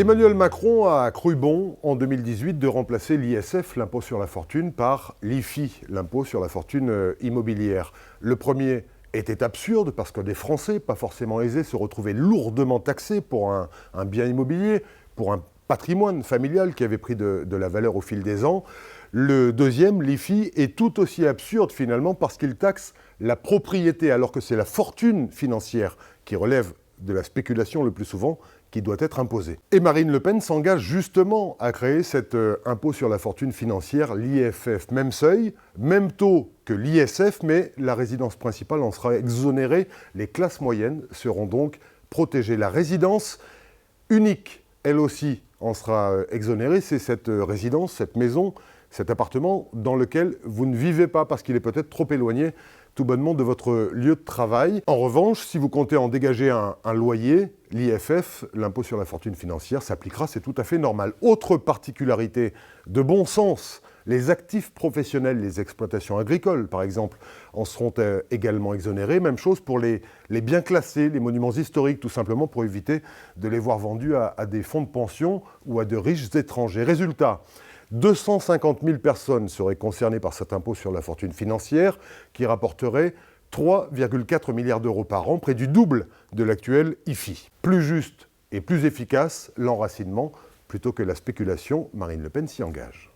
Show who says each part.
Speaker 1: Emmanuel Macron a cru bon en 2018 de remplacer l'ISF, l'impôt sur la fortune, par l'IFI, l'impôt sur la fortune immobilière. Le premier était absurde parce que des Français, pas forcément aisés, se retrouvaient lourdement taxés pour un bien immobilier, pour un patrimoine familial qui avait pris de la valeur au fil des ans. Le deuxième, l'IFI, est tout aussi absurde finalement parce qu'il taxe la propriété, alors que c'est la fortune financière qui relève de la spéculation le plus souvent, qui doit être imposée. Et Marine Le Pen s'engage justement à créer cet impôt sur la fortune financière, l'IFF. Même seuil, même taux que l'ISF, mais la résidence principale en sera exonérée. Les classes moyennes seront donc protégées. La résidence unique, elle aussi, en sera exonérée. C'est cette résidence, cette maison, cet appartement dans lequel vous ne vivez pas parce qu'il est peut-être trop éloigné tout bonnement de votre lieu de travail. En revanche, si vous comptez en dégager un loyer, l'IFF, l'impôt sur la fortune financière, s'appliquera, c'est tout à fait normal. Autre particularité de bon sens, les actifs professionnels, les exploitations agricoles par exemple, en seront également exonérés. Même chose pour les biens classés, les monuments historiques, tout simplement pour éviter de les voir vendus à des fonds de pension ou à de riches étrangers. Résultat, 250 000 personnes seraient concernées par cet impôt sur la fortune financière qui rapporterait 3,4 milliards d'euros par an, près du double de l'actuel IFI. Plus juste et plus efficace, l'enracinement plutôt que la spéculation, Marine Le Pen s'y engage.